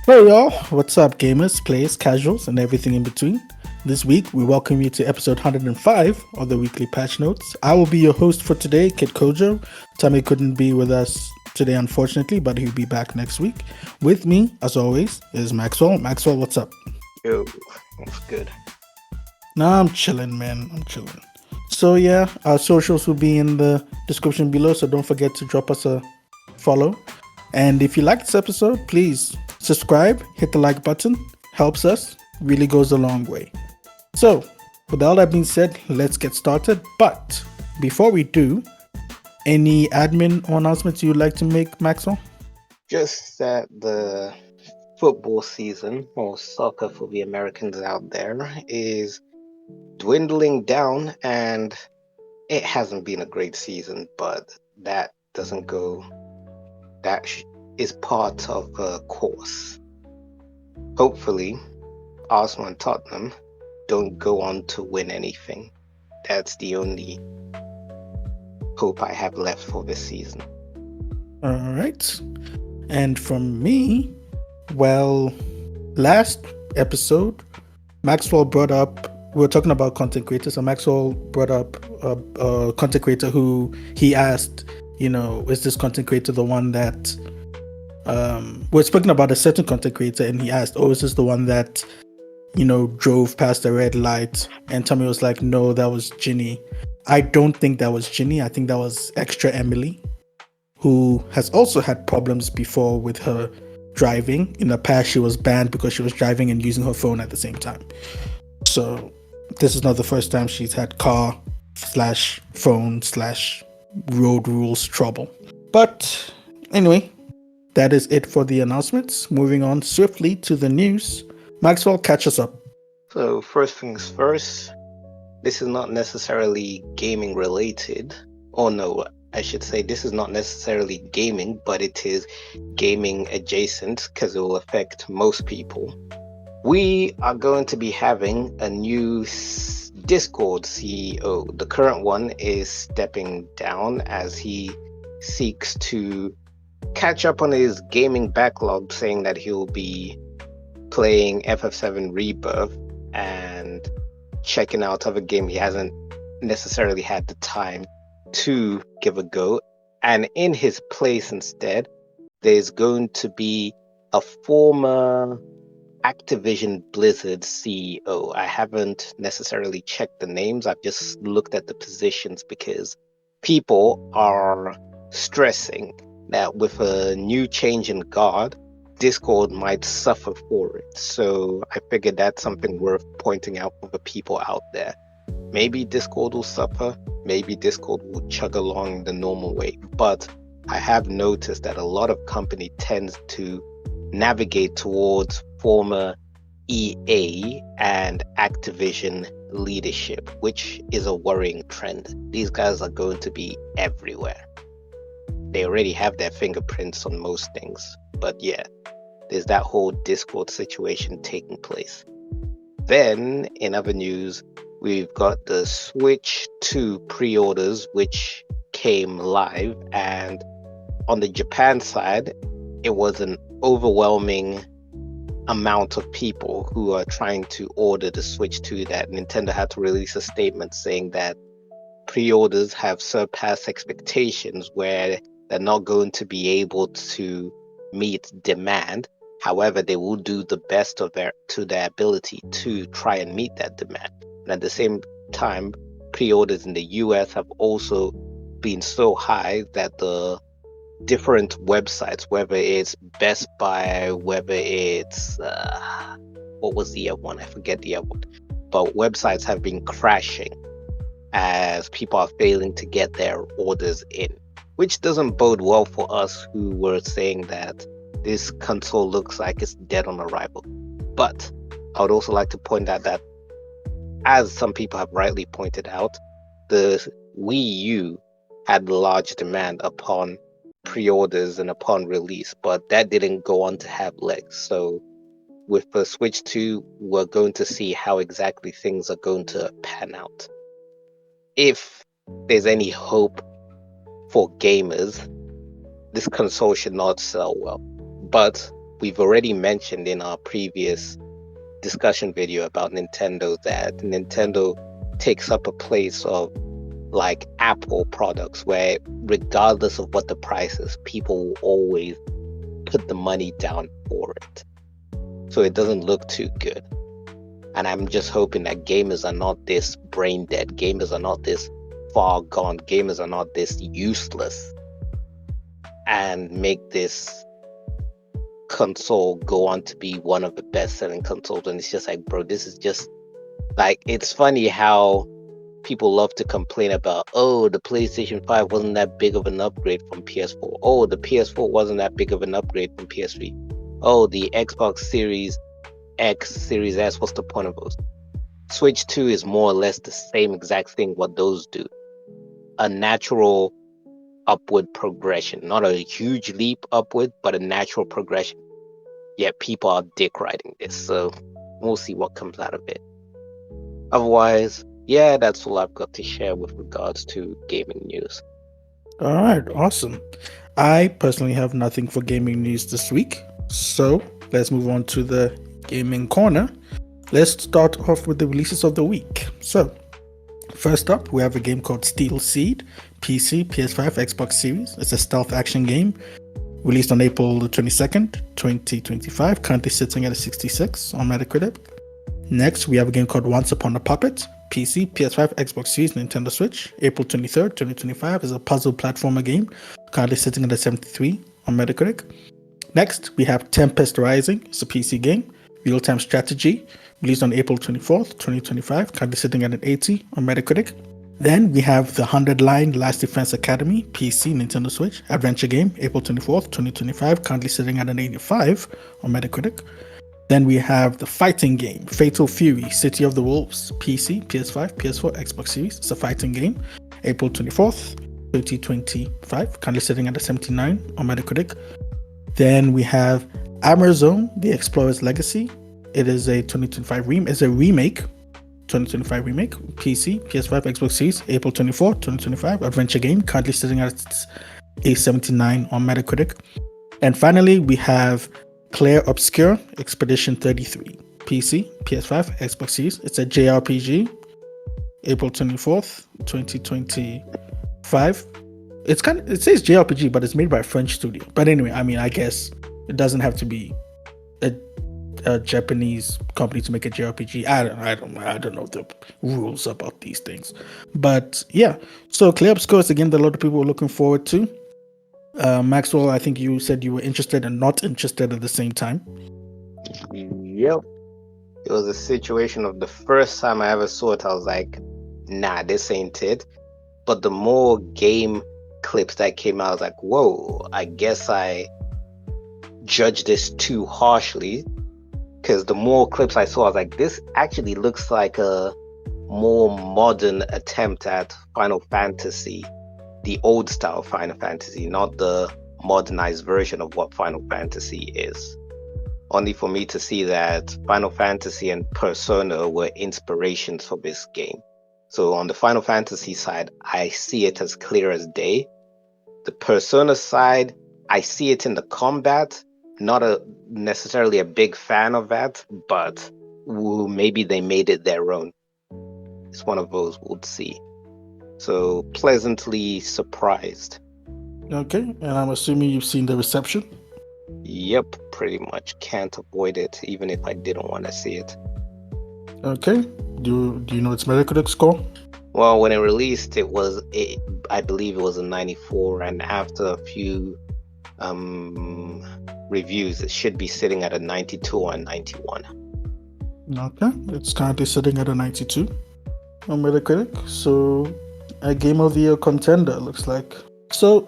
Hey y'all, what's up, gamers, players, casuals, and everything in between? This week, we welcome you to episode 105 of the weekly patch notes. I will be your host for today, Kid Kojo. Tammy couldn't be with us today, unfortunately, but he'll be back next week. With me, as always, is Maxwell. Maxwell, what's up? Yo, that's good. Nah, I'm chilling, man. I'm chilling. So, yeah, our socials will be in the description below, so don't forget to drop us a follow. And if you like this episode, please subscribe, hit the like button, helps us, really goes a long way. So, with all that being said, let's get started. But before we do, any admin or announcements you'd like to make, Maxwell? Just that the football season, or soccer for the Americans out there, is dwindling down, and it hasn't been a great season, but that doesn't go, that is part of the course. Hopefully, Arsenal and Tottenham don't go on to win anything. That's the only hope I have left for this season. All right. And from me, well, last episode, Maxwell brought up, we were talking about content creators, and Maxwell brought up a content creator who he asked, is this content creator the one that, we're speaking about a certain content creator, and he asked, oh, is this the one that, drove past the red light? And Tommy was like, no, that was Ginny. I don't think that was Ginny. I think that was Extra Emily, who has also had problems before with her driving. In the past, she was banned because she was driving and using her phone at the same time. So this is not the first time she's had car slash phone slash road rules trouble. But anyway, that is it for the announcements. Moving on swiftly to the news. Maxwell, catch us up. So, first things first, this is not necessarily gaming related. Or no, I should say this is not necessarily gaming, but it is gaming adjacent because it will affect most people. We are going to be having a new Discord CEO. The current one is stepping down as he seeks to catch up on his gaming backlog, saying that he'll be playing FF7 Rebirth and checking out other game he hasn't necessarily had the time to give a go. And in his place instead, there's going to be a former Activision Blizzard CEO. I haven't necessarily checked the names, I've just looked at the positions because people are stressing that with a new change in guard, Discord might suffer for it. So I figured that's something worth pointing out for the people out there. Maybe Discord will suffer, maybe Discord will chug along the normal way, but I have noticed that a lot of company tends to navigate towards former EA and Activision leadership, which is a worrying trend. These guys are going to be everywhere. They already have their fingerprints on most things, but yeah, there's that whole Discord situation taking place. Then, in other news, we've got the Switch 2 pre-orders, which came live, and on the Japan side, it was an overwhelming amount of people who are trying to order the Switch 2 that Nintendo had to release a statement saying that pre-orders have surpassed expectations where they're not going to be able to meet demand. However, they will do the best of their ability to try and meet that demand. And at the same time, pre-orders in the US have also been so high that the different websites, whether it's Best Buy, whether it's what was the other one? I forget the other one. But websites have been crashing as people are failing to get their orders in, which doesn't bode well for us who were saying that this console looks like it's dead on arrival. But I would also like to point out that, as some people have rightly pointed out, the Wii U had large demand upon pre-orders and upon release, but that didn't go on to have legs. So with the Switch 2, we're going to see how exactly things are going to pan out. If there's any hope for gamers, this console should not sell well. But we've already mentioned in our previous discussion video about Nintendo that Nintendo takes up a place of like Apple products where regardless of what the price is, people will always put the money down for it. So it doesn't look too good. And I'm just hoping that gamers are not this brain dead, gamers are not this far gone, gamers are not this useless, and make this console go on to be one of the best selling consoles. And it's just like, bro, this is just like, it's funny how people love to complain about, oh, the PlayStation 5 wasn't that big of an upgrade from PS4. Oh, the PS4 wasn't that big of an upgrade from PS3. Oh, the Xbox Series X, Series S, what's the point of those? Switch 2 is more or less the same exact thing what those do. A natural upward progression, not a huge leap upward, but a natural progression. Yet people are dick riding this, so we'll see what comes out of it. Otherwise, yeah, that's all I've got to share with regards to gaming news. All right, awesome. I personally have nothing for gaming news this week, so let's move on to the gaming corner. Let's start off with the releases of the week. So, first up, we have a game called Steel Seed, PC, PS5, Xbox Series. It's a stealth action game released on April 22nd, 2025, currently sitting at a 66 on Metacritic. Next, we have a game called Once Upon a Puppet, PC, PS5, Xbox Series, Nintendo Switch, April 23rd, 2025, is a puzzle platformer game, currently sitting at a 73 on Metacritic. Next, we have Tempest Rising, it's a PC game, real-time strategy, released on April 24th, 2025, currently sitting at an 80 on Metacritic. Then we have the 100 Line Last Defense Academy, PC, Nintendo Switch, adventure game, April 24th, 2025, currently sitting at an 85 on Metacritic. Then we have the fighting game, Fatal Fury, City of the Wolves, PC, PS5, PS4, Xbox Series. It's a fighting game, April 24th, 2025, currently sitting at a 79 on Metacritic. Then we have Amazon, The Explorer's Legacy. It is a 2025 remake, 2025 remake, PC, PS5, Xbox Series, April 24, 2025, adventure game, currently sitting at a 79 on Metacritic. And finally, we have Clair Obscur Expedition 33, PC, PS5, Xbox Series. It's a JRPG, April 24th, 2025. It says JRPG, but it's made by a French studio. But anyway, I mean, I guess it doesn't have to be a Japanese company to make a JRPG. I don't know the rules about these things. But yeah, so Clair Obscur is a game that a lot of people are looking forward to. Maxwell, I think you said you were interested and not interested at the same time. Yep. It was a situation of the first time I ever saw it, I was like, nah, this ain't it. But the more game clips that came out, I was like, whoa, I guess I judged this too harshly. Because the more clips I saw, I was like, this actually looks like a more modern attempt at Final Fantasy, the old style Final Fantasy, not the modernized version of what Final Fantasy is. Only for me to see that Final Fantasy and Persona were inspirations for this game. So on the Final Fantasy side, I see it as clear as day. The Persona side, I see it in the combat. Not necessarily a big fan of that, but maybe they made it their own. It's one of those we'll see. So pleasantly surprised. Okay, and I'm assuming you've seen the reception. Yep, pretty much can't avoid it, even if I didn't want to see it. Okay, do you know its Metacritic score? Well, when it released, I believe it was a 94, and after a few reviews, it should be sitting at a 92 or 91. Okay, it's currently sitting at a 92 on Metacritic. So, a Game of the Year contender, looks like. So,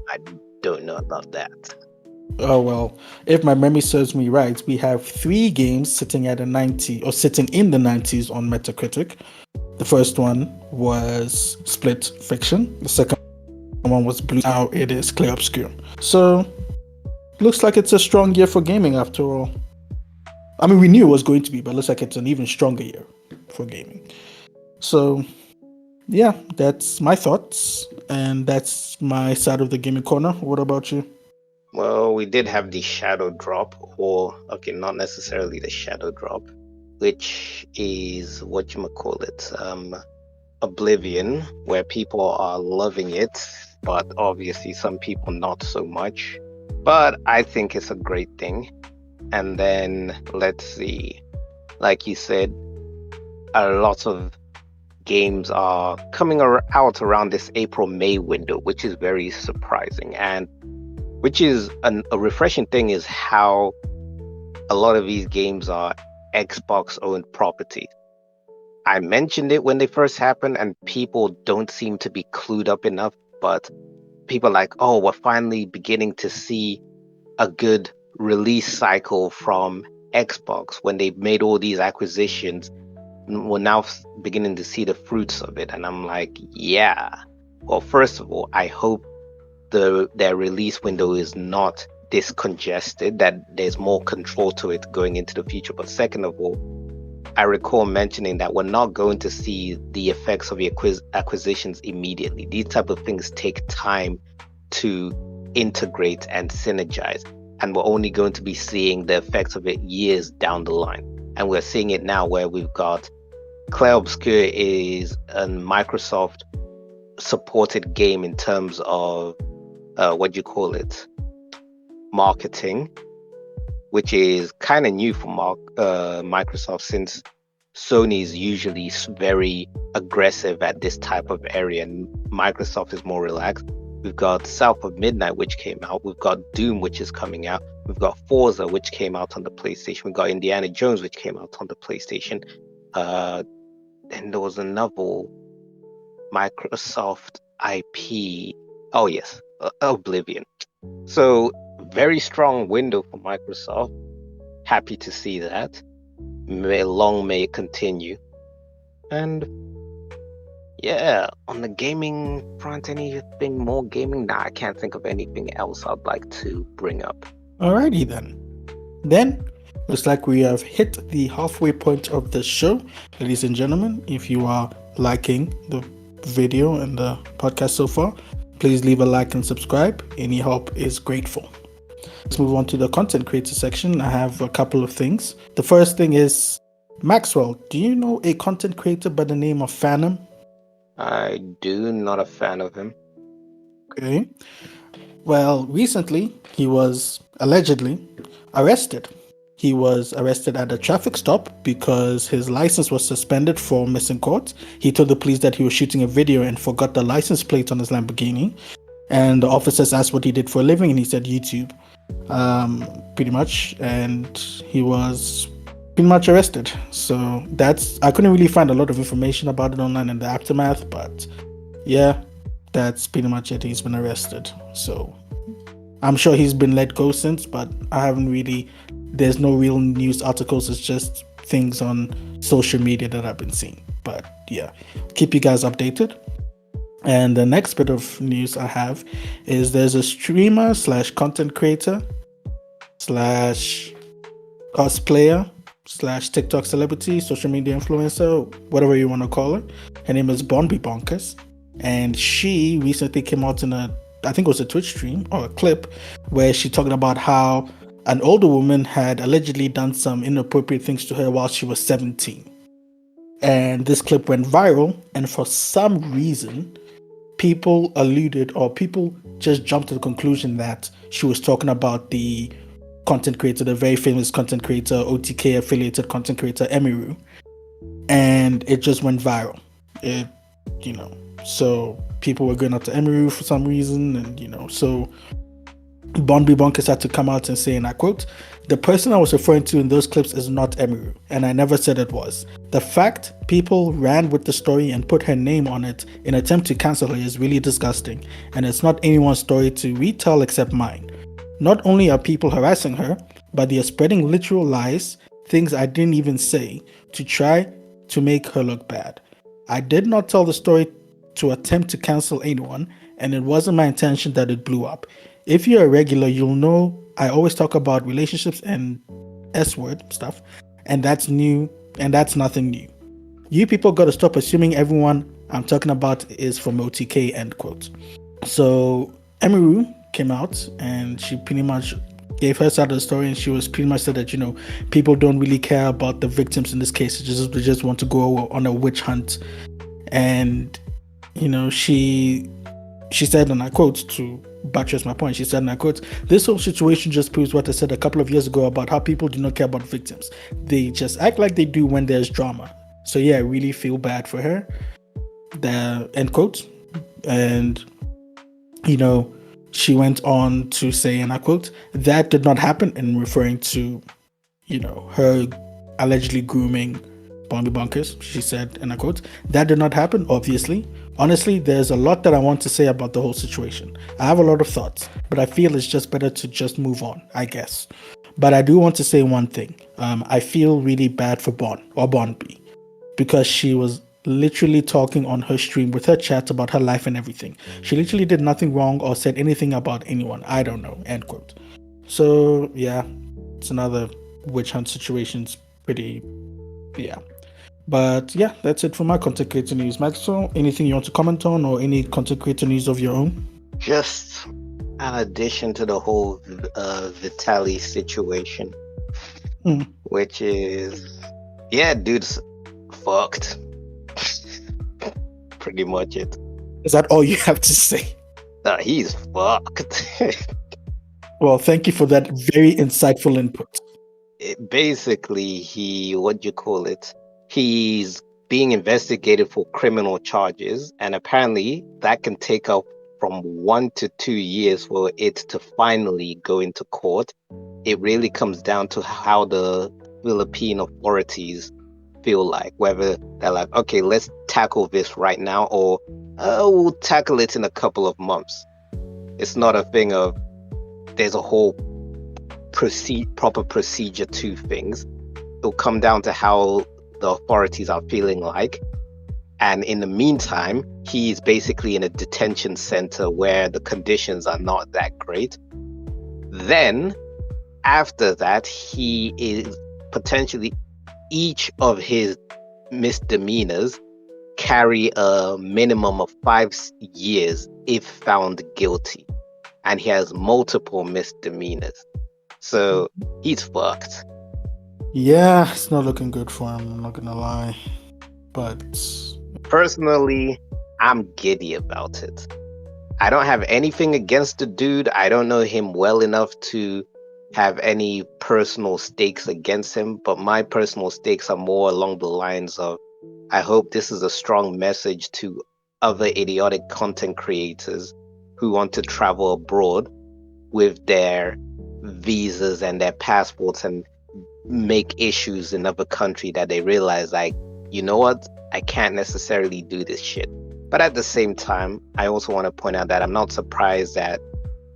I don't know about that. Oh well, if my memory serves me right, we have 3 games sitting at a 90 or sitting in the 90s on Metacritic. The first one was Split Fiction. The second one was Blue. Now it is Clair Obscur. So, looks like it's a strong year for gaming after all. I mean, we knew it was going to be, but it looks like it's an even stronger year for gaming. So, yeah, that's my thoughts, and that's my side of the gaming corner. What about you? Well, we did have the shadow drop, or okay, not necessarily the shadow drop, which is what you might call it, Oblivion, where people are loving it, but obviously some people not so much. But I think it's a great thing. And then let's see, like you said, a lot of games are coming out around this April-May window, which is very surprising. And which is a refreshing thing is how a lot of these games are Xbox owned properties. I mentioned it when they first happened, and people don't seem to be clued up enough. But people are like, oh, we're finally beginning to see a good release cycle from Xbox when they made all these acquisitions. We're now beginning to see the fruits of it. And I'm like, yeah. Well, first of all, I hope their release window is not this congested, that there's more control to it going into the future. But second of all, I recall mentioning that we're not going to see the effects of the acquisitions immediately. These type of things take time to integrate and synergize, and we're only going to be seeing the effects of it years down the line. And we're seeing it now where we've got Clair Obscur is a Microsoft supported game in terms of what do you call it, marketing, which is kind of new for Microsoft, since Sony is usually very aggressive at this type of area and Microsoft is more relaxed. We've got South of Midnight, which came out. We've got Doom, which is coming out. We've got Forza, which came out on the PlayStation. We've got Indiana Jones, which came out on the PlayStation. And there was another Microsoft IP. Oh, yes, Oblivion. So, very strong window for Microsoft. Happy to see that. Long may it continue. And yeah, on the gaming front, anything more gaming? Nah, I can't think of anything else I'd like to bring up. Alrighty then. Then, looks like we have hit the halfway point of the show. Ladies and gentlemen, if you are liking the video and the podcast so far, please leave a like and subscribe. Any help is grateful. Let's move on to the content creator section. I have a couple of things. The first thing is, Maxwell, do you know a content creator by the name of Phantom? I do, not a fan of him. Okay. Well, recently he was allegedly arrested. He was arrested at a traffic stop because his license was suspended for missing court. He told the police that he was shooting a video and forgot the license plate on his Lamborghini. And the officers asked what he did for a living, and he said YouTube, pretty much. And he was pretty much arrested. So I couldn't really find a lot of information about it online in the aftermath, but yeah, that's pretty much it. He's been arrested. So I'm sure he's been let go since, but I haven't really, there's no real news articles. It's just things on social media that I've been seeing. But yeah, keep you guys updated. And the next bit of news I have is there's a streamer / content creator / cosplayer / TikTok celebrity, social media influencer, whatever you want to call her. Her name is Bonbibonkers. And she recently came out in I think it was a Twitch stream or a clip where she talking about how an older woman had allegedly done some inappropriate things to her while she was 17. And this clip went viral, and for some reason, people just jumped to the conclusion that she was talking about the content creator, the very famous content creator, OTK affiliated content creator, Emiru. And it just went viral. So people were going up to Emiru for some reason, and so Bonbibonkers had to come out and say, and I quote, "The person I was referring to in those clips is not Emiru, and I never said it was. The fact people ran with the story and put her name on it in an attempt to cancel her is really disgusting, and it's not anyone's story to retell except mine. Not only are people harassing her, but they are spreading literal lies, things I didn't even say, to try to make her look bad. I did not tell the story to attempt to cancel anyone, and it wasn't my intention that it blew up. If you're a regular, you'll know I always talk about relationships and S-word stuff, and that's new, and that's nothing new. You people gotta stop assuming everyone I'm talking about is from OTK," end quote. So Emiru came out, and she pretty much gave her side of the story, and she was pretty much said that people don't really care about the victims in this case. They just want to go on a witch hunt, and she said, and I quote, to buttress my point, she said, and I quote, "This whole situation just proves what I said a couple of years ago about how people do not care about victims. They just act like they do when there's drama." So yeah, I really feel bad for her. The end quote. And she went on to say, and I quote, "That did not happen," in referring to, her allegedly grooming Bonbibonkers. She said, and I quote, "That did not happen, obviously. Honestly, there's a lot that I want to say about the whole situation. I have a lot of thoughts, but I feel it's just better to just move on, I guess. But I do want to say one thing. I feel really bad for Bonby, because she was literally talking on her stream with her chat about her life and everything. She literally did nothing wrong or said anything about anyone. I don't know." End quote. So yeah, it's another witch hunt situation's pretty, yeah. But yeah, that's it for my content creator news. Maxwell, anything you want to comment on, or any content creator news of your own? Just an addition to the whole Vitaly situation, which is, yeah, dude's fucked. Pretty much it. Is that all you have to say? He's fucked. Well, thank you for that very insightful input. Basically, what do you call it? He's being investigated for criminal charges, and apparently that can take up from 1 to 2 years for it to finally go into court. It really comes down to how the Philippine authorities feel like, whether they're like, okay, let's tackle this right now, or we'll tackle it in a couple of months. It's not a thing of there's a whole proper procedure to things. It'll come down to how the authorities are feeling like. And in the meantime, he's basically in a detention center where the conditions are not that great. Then, after that, he is potentially, each of his misdemeanors carry a minimum of 5 years if found guilty. And he has multiple misdemeanors. So he's fucked. Yeah, it's not looking good for him, I'm not gonna lie. But personally, I'm giddy about it. I don't have anything against the dude. I don't know him well enough to have any personal stakes against him, but my personal stakes are more along the lines of, I hope this is a strong message to other idiotic content creators who want to travel abroad with their visas and their passports and make issues in other country, that they realize, like, you know what, I can't necessarily do this shit. But at the same time, I also want to point out that I'm not surprised that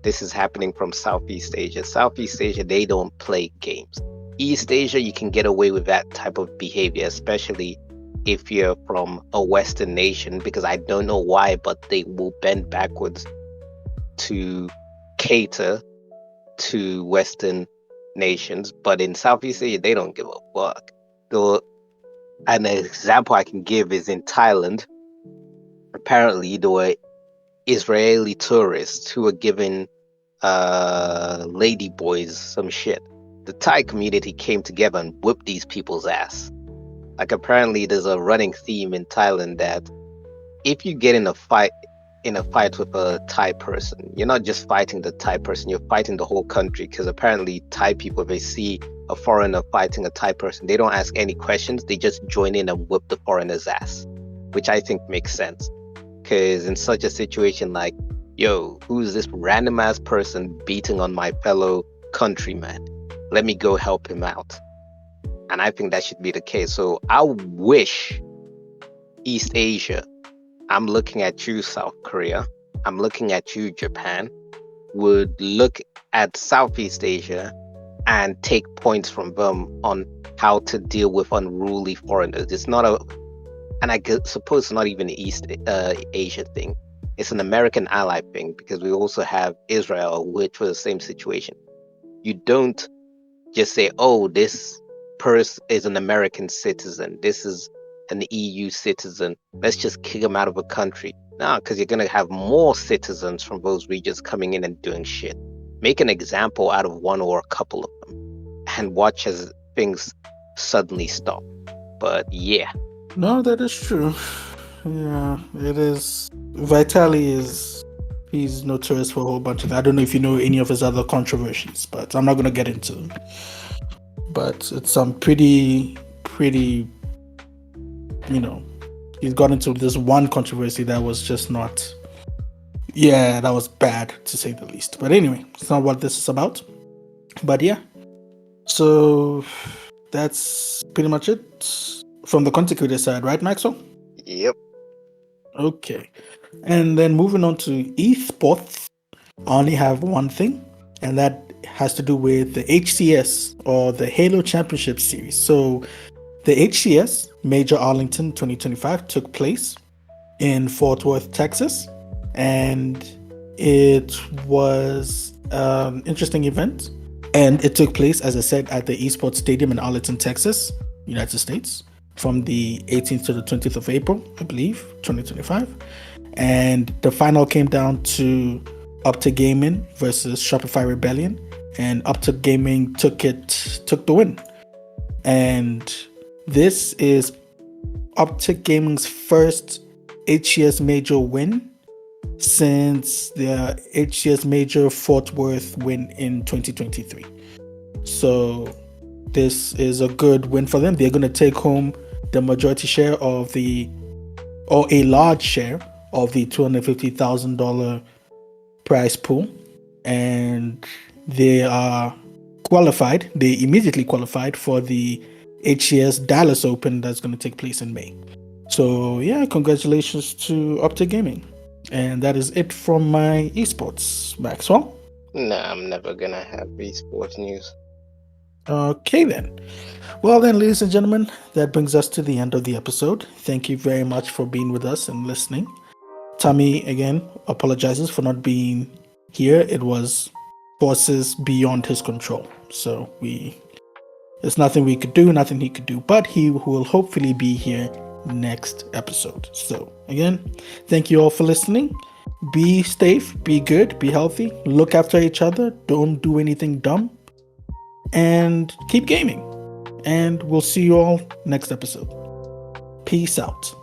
this is happening from Southeast Asia. Southeast Asia, they don't play games. East Asia, you can get away with that type of behavior, especially if you're from a Western nation, because I don't know why, but they will bend backwards to cater to Western nations. But in Southeast Asia, they don't give a fuck. An example I can give is in Thailand. Apparently, there were Israeli tourists who were giving lady boys some shit. The Thai community came together and whipped these people's ass. Like, apparently there's a running theme in Thailand that if you get in a fight with a Thai person, you're not just fighting the Thai person, you're fighting the whole country. Because apparently Thai people, if they see a foreigner fighting a Thai person, they don't ask any questions, they just join in and whip the foreigner's ass, which I think makes sense. Because in such a situation, like, yo, who's this random ass person beating on my fellow countryman? Let me go help him out. And I think that should be the case. So I wish East Asia, I'm looking at you, South Korea, I'm looking at you, Japan, would look at Southeast Asia and take points from them on how to deal with unruly foreigners. It's not and I suppose it's not even an East Asia thing. It's an American ally thing, because we also have Israel, which was the same situation. You don't just say, oh, this person is an American citizen, this is an EU citizen, let's just kick him out of a country. Nah, because you're gonna have more citizens from those regions coming in and doing shit. Make an example out of one or a couple of them, and watch as things suddenly stop. But yeah, No, that is true. Yeah, it is. Vitali is. He's notorious for a whole bunch of. I don't know if you know any of his other controversies, but I'm not gonna get into them. But it's some pretty. You know, he's got into this one controversy that was just not. Yeah, that was bad to say the least. But anyway, it's not what this is about. But yeah, so that's pretty much it from the content creator side, right, Maxwell? yep. Okay. And then moving on to eSports, I only have one thing, and that has to do with the HCS or the Halo Championship Series. So the HCS Major Arlington 2025 took place in Fort Worth, Texas, and it was an interesting event. And it took place, as I said, at the eSports Stadium in Arlington, Texas, United States, from the 18th to the 20th of April, I believe, 2025. And the final came down to Optic Gaming versus Shopify Rebellion, and Optic Gaming took the win. And this is Optic Gaming's first HCS major win since the HCS major Fort Worth win in 2023. So this is a good win for them. They're going to take home the majority share of or a large share of the $250,000 prize pool, and they are qualified. They immediately qualified for the HCS Dallas Open that's going to take place in May. So yeah, congratulations to Optic Gaming. And that is it from my esports, Maxwell. Nah, I'm never gonna have esports news. Okay then. Well then, ladies and gentlemen, that brings us to the end of the episode. Thank you very much for being with us and listening. Tommy again apologizes for not being here. It was forces beyond his control. So there's nothing we could do, nothing he could do, but he will hopefully be here next episode. So again, thank you all for listening. Be safe, be good, be healthy, look after each other, don't do anything dumb, and keep gaming. And we'll see you all next episode. Peace out.